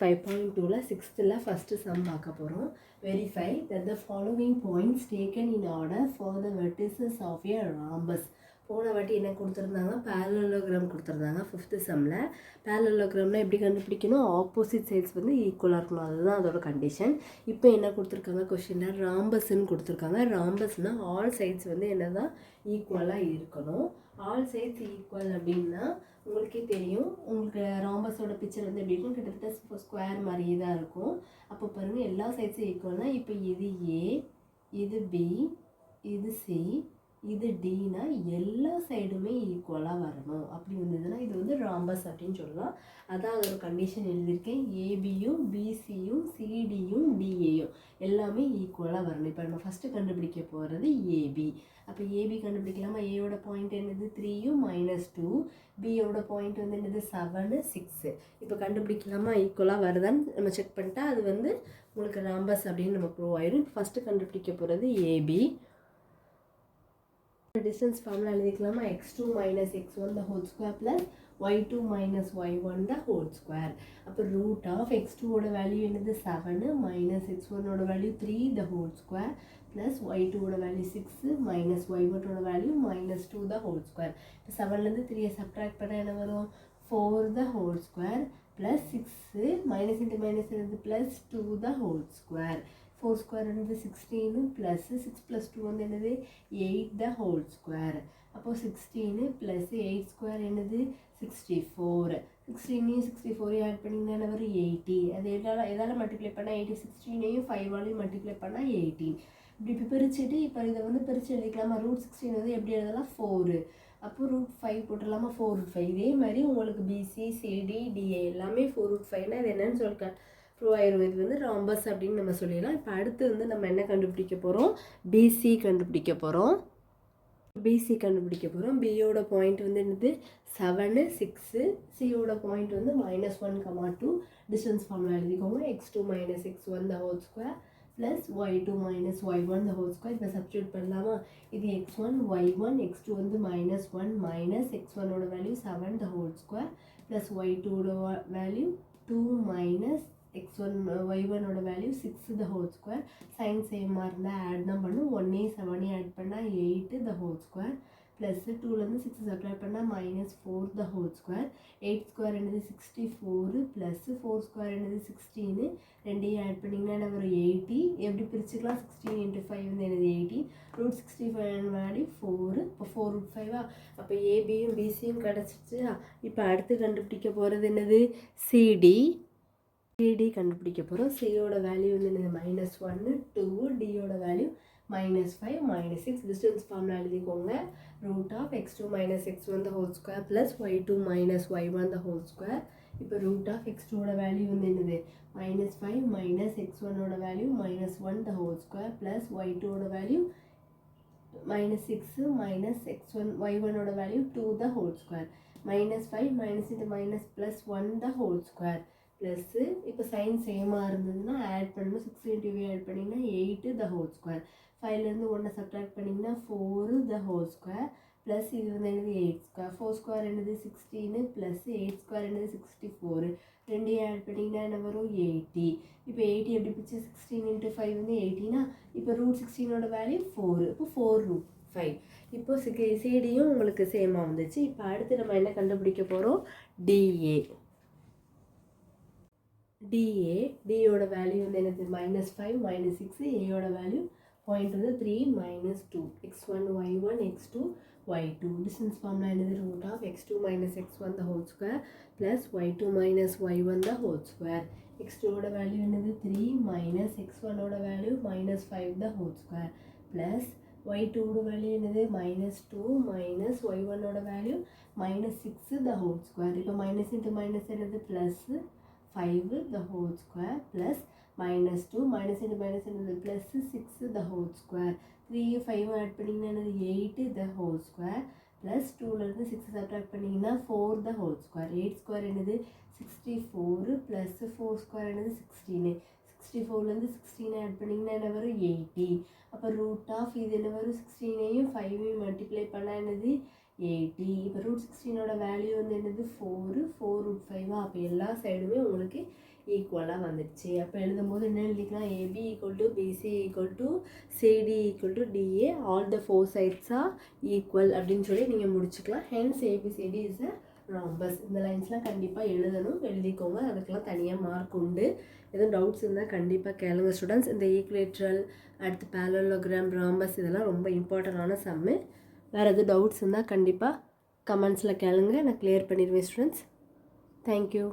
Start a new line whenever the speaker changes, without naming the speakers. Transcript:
5.2ல 6th first sum பார்க்க போகிறோம். Verify that the following points taken in order for the vertices of a rhombus. போன வாட்டி என்ன கொடுத்துருந்தாங்க, parallelogram கொடுத்துருந்தாங்க. 5th sumல parallelogramனா எப்படி கண்டுபிடிக்கணும், ஆப்போசிட் சைட்ஸ் வந்து ஈக்குவலாக இருக்கணும், அதுதான் அதோட கண்டிஷன். இப்போ என்ன கொடுத்துருக்காங்க கொஸ்டினில், ராம்பஸ்ன்னு கொடுத்துருக்காங்க. ராம்பஸ்னால் ஆல் சைட்ஸ் வந்து என்ன தான் ஈக்குவலாக இருக்கணும். ஆல் சைட்ஸ் ஈக்குவல் அப்படின்னா உங்களுக்கே தெரியும், உங்களுக்கு ராம்பஸோட பிக்சர் வந்து எப்படி இருக்கும், கிட்டத்தட்ட ஸ்கொயர் மாதிரியே தான் இருக்கும். அப்போ பாருங்கள், எல்லா சைட்ஸும் ஈக்குவல்னா இப்போ இது ஏ, இது பி, இது சி, இது டினா எல்லா சைடுமே ஈக்குவலாக வரணும். அப்படி வந்ததுன்னா இது வந்து ராம்பஸ் அப்படின்னு சொல்லலாம். அதான் அதோட கண்டிஷன் எழுதியிருக்கேன். ஏபியும் பிசியும் சிடியும் டிஏயும் எல்லாமே ஈக்குவலாக வரணும். இப்போ நம்ம ஃபஸ்ட்டு கண்டுபிடிக்க போகிறது ஏபி. அப்போ ஏபி கண்டுபிடிக்கலாமா? ஏயோட பாயிண்ட் என்னது 3யும் -2, பியோட பாயிண்ட் வந்து என்னது 7, 6. இப்போ கண்டுபிடிக்கலாமா? ஈக்குவலாக வருதான்னு நம்ம செக் பண்ணிட்டா அது வந்து உங்களுக்கு ராம்பஸ் அப்படின்னு நம்ம ப்ரூவ் ஆயிடும். இப்போ ஃபஸ்ட்டு கண்டுபிடிக்க போகிறது ஏபி. டிஸ்டன்ஸ் ஃபார்முலா எழுதிக்கலாமா? x2 - x1 the whole square plus y2 - y1 the whole square. அப்போ ரூட் ஆஃப் x2 ஓட வேல்யூ என்னது 7 -x1 ஓட value 3 the whole square plus y2 ஓட வேல்யூ 6 -y1 ஓட வேல்யூ -2 the whole square. இப்போ 7லேருந்து 3 subtract பண்ணால் என்ன வரும், 4 the whole square plus 6 minus into minus என்னது plus 2 the whole square. 4 square என்னது 16 plus 6 plus 2 வந்து என்னது 8 the whole square. அப்போது 16 plus 8 square என்னது 64. 16ஐயும் 64ஐயும் ஆட் பண்ணிங்கன்னா என்ன வரும் 80. அது எதால் மல்டிப்ளை பண்ணால் 80, 16ஐயும் 5ஆலையும் மல்டிப்ளை பண்ணால் 18. இப்படி பிரிச்சுட்டு இப்போ இதை வந்து பிரித்து எழுதிக்கலாமா? √16 வந்து எப்படி எழுதலாம், 4. அப்போது √5 போட்டுடலாமா? 4√5. இதே மாதிரி உங்களுக்கு பிசி சிடி டிஏ எல்லாமே 4√5னா இது என்னன்னு சொல்லிட்டு ப்ரூவ் ஆயிரும். இது வந்து ராம்பஸ் அப்படின்னு நம்ம சொல்லிடலாம். இப்போ அடுத்து வந்து நம்ம என்ன கண்டுபிடிக்க போகிறோம், பிசி கண்டுபிடிக்க போகிறோம். பியோட பாயிண்ட் வந்து என்னது 7, 6. சியோட பாயிண்ட் வந்து -1, 2. டிஸ்டன்ஸ் ஃபார்முலா எழுதிக்கோங்க. x2 - x1 the whole square plus y2 - y1 the whole square. இப்போ சப்ஸ்டியூட் பண்ணலாமா? இது x1 y1, x2 வந்து -1 minus x1 ஓட value 7 the whole square plus y2 ஓட வேல்யூ 2 minus x1 y1 ஓட value 6 the whole square. Sign சேமாக இருந்தால் add தான் பண்ணும். 1ஐயும் 7ஐயும் ஆட் பண்ணால் 8 the whole square ப்ளஸ் 2லேருந்து 6 சப்ட்ராக்ட் பண்ணால் -4 the whole square. 8 ஸ்கொயர் என்னது 64 ப்ளஸ் 4 ஸ்கொயர் என்னது 16. ரெண்டையும் ஆட் பண்ணிங்கன்னா என்ன வரும் 80. எப்படி பிரிச்சுக்கலாம், 16 × 5 வந்து என்னது 18. √65 வேல்யூ 4. இப்போ 4√5. அப்போ ஏபியும் பிசியும் கிடச்சிச்சு. இப்போ அடுத்து கண்டுபிடிக்க போகிறது என்னது, சிடி கண்டுபிடிக்க போகிறோம். சியோட வேல்யூ வந்து என்னது -1, 2. டியோட வேல்யூ -5, -6. டிஸ்டன்ஸ் ஃபார்முலா எழுதிக்கோங்க. √x2 - x1 the whole square plus y2 - y1 the whole square. இப்போ √x2 ஓட வேல்யூ வந்து என்னது -5 -x1 ஓட value -1 the whole square plus y2 ஓட வேல்யூ -6 -x1 y1 ஓட value 2 the whole square. -5 - plus 1 the whole square plus இப்போ sign சேமாக இருந்ததுன்னா ஆட் பண்ணணும். 6 × ஆட் பண்ணிங்கன்னா 8 the whole square. 5லேருந்து 1 சப்ட்ராக்ட் பண்ணிங்கன்னா 4 the whole square ப்ளஸ் இது வந்து என்னது 8 ஸ்கொயர். 4 ஸ்கொயர் என்னது 16 ப்ளஸ் 8 ஸ்கொயர் என்னது 64. ரெண்டையும் ஆட் பண்ணிங்கன்னா என்ன வரும் 80. இப்போ 80 எப்படி பிடிச்சி 16 × 5 வந்து 80னா இப்போ √16ஓட வேல்யூ 4. இப்போ 4√5. இப்போ சிடியும் உங்களுக்கு சேமாக வந்துச்சு. இப்போ அடுத்து நம்ம என்ன கண்டுபிடிக்க போகிறோம், டியோட வேல்யூ வந்து என்னது -5 -6. ஏயோட வேல்யூ பாயிண்ட் வந்து 3 -2. x1 y1 x2 y2. Distance formula என்னது √x2 - x1 the whole square plus y2 - y1 the whole square. x2 ஓட வேல்யூ என்னது 3 x1 ஓட value -5 the whole square plus y2 ஓட வேல்யூ என்னது -2 y1 ஓட வேல்யூ -6 the whole square. இப்போ minus into minus என்னது plus 5 the whole square plus -2 minus into minus என்னது plus 6 the whole square. 3 5 add பண்ணிங்கன்னா என்னது 8 the whole square plus 2லேருந்து 6 subtract பண்ணிங்கன்னா 4 the whole square. 8 square என்னது 64 plus 4 square என்னது 16. 64லேருந்து 16 add பண்ணிங்கன்னா என்ன வரும் 80. அப்போ √ஆஃப் இது என்ன வரும் 16ஐயும் 5ஐயும் மல்டிப்ளை பண்ணால் என்னது 80. இப்போ √16ஓட வேல்யூ வந்து என்னது 4 √5. அப்போ எல்லா சைடுமே உங்களுக்கு ஈக்குவலாக வந்துடுச்சு. அப்போ எழுதும்போது என்ன எழுதிக்கலாம், AB = BC = CD = DA, all the 4 sides are equal அப்படின்னு சொல்லி நீங்கள் முடிச்சுக்கலாம். Hence ABCD is a rhombus. இந்த லைன்ஸ்லாம் கண்டிப்பாக எழுதணும், எழுதிக்கோங்க. அதுக்கெல்லாம் தனியாக மார்க் உண்டு. எதுவும் டவுட்ஸ் இருந்தால் கண்டிப்பாக கேளுங்க ஸ்டூடெண்ட்ஸ். இந்த ஈக்குவேட்ரல், அடுத்து பேரலோகிராம், ராம்பஸ் இதெல்லாம் ரொம்ப இம்பார்ட்டண்டான சம்மு. வேறு எதுவும் டவுட்ஸ் இருந்தால் கண்டிப்பாக கமெண்ட்ஸில் கேளுங்க, நான் கிளியர் பண்ணிடுவேன் ஸ்டூடெண்ட்ஸ். தேங்க்யூ.